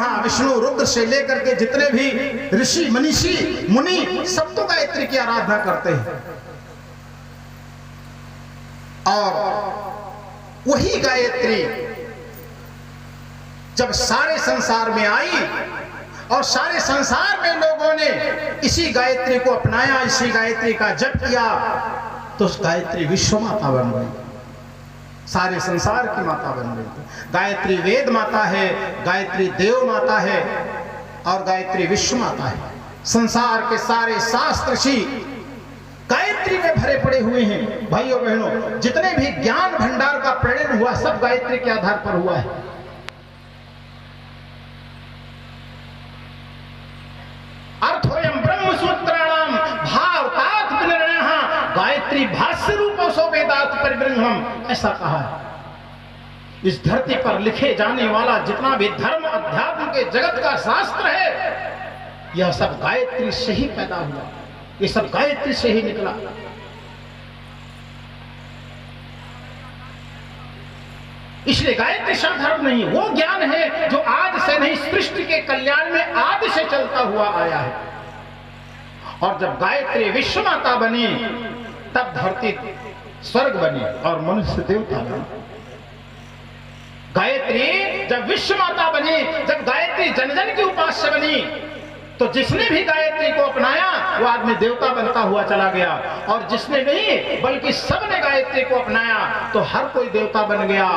ब्रह्मा विष्णु रुद्र से लेकर के जितने भी ऋषि मनीषी मुनि सब तो गायत्री की आराधना करते हैं। और वही गायत्री जब सारे संसार में आई और सारे संसार में लोगों ने इसी गायत्री को अपनाया, इसी गायत्री का जप किया, तो उस गायत्री विश्व माता बन गई, सारे संसार की माता बन गई। गायत्री वेद माता है, गायत्री देव माता है और गायत्री विश्व माता है। संसार के सारे शास्त्र ऋषि गायत्री में भरे पड़े हुए हैं। भाइयों बहनों, जितने भी ज्ञान भंडार का प्रणयन हुआ सब गायत्री के आधार पर हुआ है। अर्थोयम ब्रह्म सूत्राणाम भावार्थ विनिर्णयः गायत्री भाष्य रूपो सो वेदार्थ परिब्रह्मम्, ऐसा कहा है। इस धरती पर लिखे जाने वाला जितना भी धर्म अध्यात्म के जगत का शास्त्र है, यह सब गायत्री से ही पैदा हुआ, ये सब गायत्री से ही निकला। इसलिए गायत्री साधारण नहीं, वो ज्ञान है जो आज से नहीं, सृष्टि के कल्याण में आदि से चलता हुआ आया है। और जब गायत्री विश्व माता बनी तब धरती स्वर्ग बनी और मनुष्य देवता बनी। गायत्री जब विश्व माता बनी, जब गायत्री जन जन की उपास्य बनी, तो जिसने भी गायत्री को अपनाया वो आदमी देवता बनता हुआ चला गया, और जिसने नहीं बल्कि सबने गायत्री को अपनाया तो हर कोई देवता बन गया।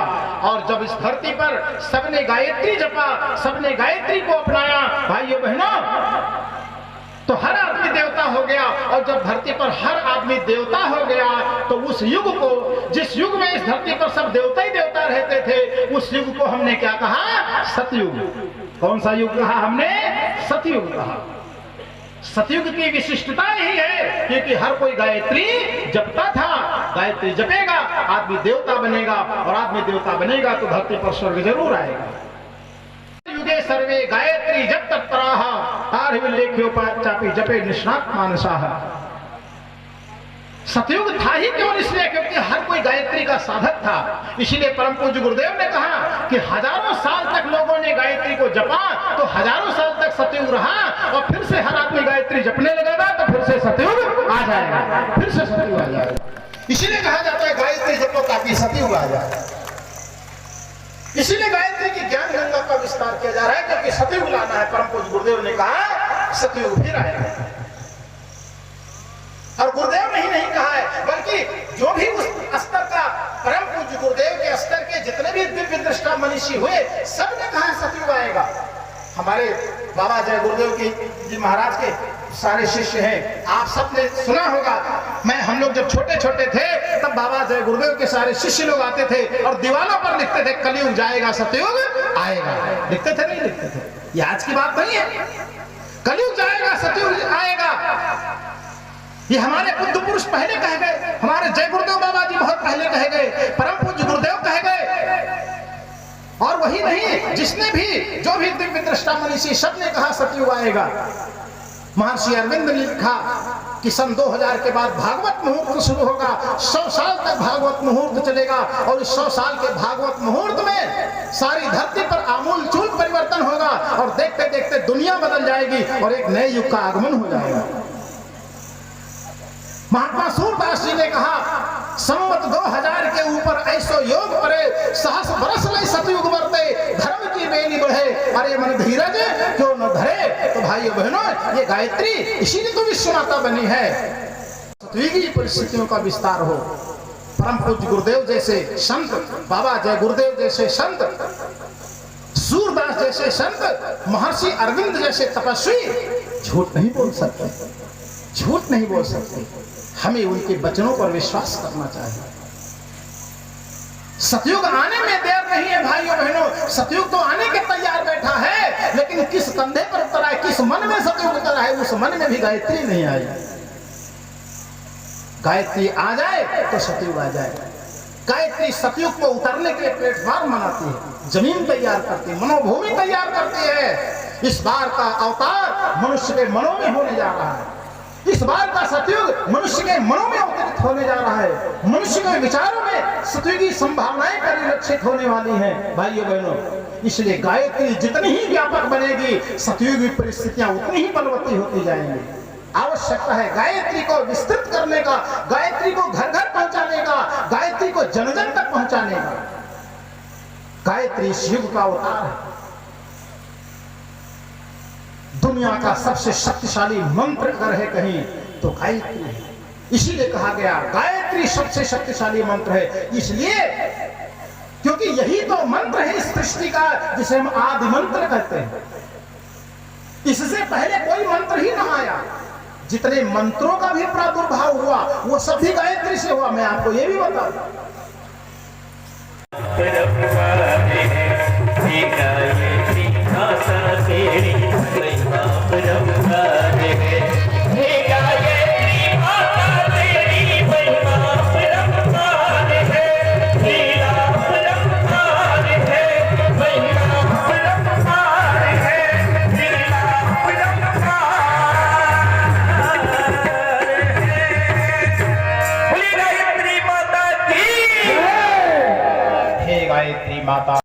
और जब इस धरती पर सबने गायत्री जपा, सबने गायत्री को अपनाया, भाइयों बहनों, तो हर आदमी देवता हो गया। और जब धरती पर हर आदमी देवता हो गया तो उस युग को, जिस युग में इस धरती पर सब देवता ही देवता रहते थे, उस युग को हमने क्या कहा? सतयुग। कौन सा युग कहा हमने? सतयुग कहा। सतयुग की विशिष्टता यही है क्योंकि हर कोई गायत्री जपता था। गायत्री जपेगा आदमी देवता बनेगा, और आदमी देवता बनेगा तो धरती पर स्वर्ग जरूर आएगा। युगे सर्वे गायत्री जप तत्पराः तारविल्लेख्योपाचापि जपे निष्णात मानसाः। सतयुग था ही केवल इसलिए क्योंकि हर कोई गायत्री का साधक था। इसीलिए परम पूज्य गुरुदेव ने कहा कि हजारों साल तक लोगों ने गायत्री को जपा, तो हजारों साल तक सतयुग रहा, और फिर से हर आदमी गायत्री जपने लगेगा तो फिर से सतयुग आ जाएगा, फिर से सतयुग आ जाएगा। इसीलिए कहा जाता है गायत्री जपो ताकि सतयुग आ जाए। इसीलिए गायत्री की ज्ञान गंगा का विस्तार किया जा रहा है क्योंकि सतयुग लाना है। परम पूज्य गुरुदेव ने कहा सतयुग फिर आएगा। और गुरुदेव ने ही नहीं कहा है बल्कि जो भी उस स्तर का परम पूज्य गुरुदेव के स्तर के जितने भी दिव्य दृष्टा मनीषी हुए सबने कहा सतयुग आएगा। हमारे बाबा जय गुरुदेव जी महाराज के सारे शिष्य हैं, आप सबने सुना होगा। हम लोग जब छोटे छोटे थे तब बाबा जय गुरुदेव के सारे शिष्य लोग आते थे और दीवारों पर लिखते थे कलयुग जाएगा सतयुग आएगा। लिखते थे नहीं लिखते थे? ये आज की बात नहीं है। कलयुग जाएगा सतयुग आएगा, ये हमारे बुद्ध पुरुष पहले कह गए, हमारे जय गुरुदेव बाबा जी बहुत पहले कह गए, परम पूज्य गुरुदेव कह गए। और वही नहीं, जिसने भी जो भी दिव्य दृष्टा मनीषी सबने कहा सतयुग आएगा। महर्षि अरविंद ने लिखा कि सन 2000 के बाद भागवत मुहूर्त शुरू होगा, 100 साल तक भागवत मुहूर्त चलेगा, और इस 100 साल के भागवत मुहूर्त में सारी धरती पर आमूल चूल परिवर्तन होगा और देखते देखते दुनिया बदल जाएगी और एक नए युग का आगमन हो जाएगा। महात्मा सूरदास जी ने कहा संवत 2000 के ऊपर ऐसो योग परे, सहस बरस लय सतयुग बरते, धर्म की बेली बढ़े, अरे मन धीरज क्यों न धरे। तो भाइयों बहनों, ये गायत्री इसीलिए तो विश्व माता बनी है। सतयुगी परिस्थितियों का विस्तार हो। परम पूज्य गुरुदेव जैसे संत, बाबा जय गुरुदेव जैसे संत, सूरदास जैसे संत, महर्षि अरविंद जैसे तपस्वी झूठ नहीं बोल सकते, झूठ नहीं बोल सकते। हमें उनके वचनों पर विश्वास करना चाहिए। सतयुग आने में देर नहीं है भाइयों बहनों, सतयुग तो आने के तैयार बैठा है, लेकिन किस कंधे पर उतरा है, किस मन में सतयुग उतरा है, उस मन में भी गायत्री नहीं आई। गायत्री आ जाए तो सतयुग आ जाए। गायत्री सतयुग को उतरने के लिए प्लेटफॉर्म बनाती है, जमीन तैयार करती है, मनोभूमि तैयार करती है। इस बार का अवतार मनुष्य के मनों में होने जा रहा है। इस बार का सतयुग मनुष्य के मनों में अवतरित होने जा रहा है। मनुष्य के विचारों में सतयुगी संभावनाएं परिलक्षित होने वाली हैं भाइयों बहनों। इसलिए गायत्री जितनी ही व्यापक बनेगी, सतयुगी परिस्थितियां उतनी ही बलवती होती जाएंगी। आवश्यकता है गायत्री को विस्तृत करने का, गायत्री को घर घर पहुंचाने का, गायत्री को जन जन तक पहुंचाने का। गायत्री इस युग का अवतार है। दुनिया का सबसे शक्तिशाली मंत्र अगर है कहीं तो गायत्री है। इसीलिए कहा गया गायत्री सबसे शक्तिशाली मंत्र है, इसलिए क्योंकि यही तो मंत्र है इस सृष्टि का जिसे हम आदि मंत्र कहते हैं। इससे पहले कोई मंत्र ही ना आया। जितने मंत्रों का भी प्रादुर्भाव हुआ वो सब भी गायत्री से हुआ। मैं आपको ये भी बता दूं, गायत्री माता।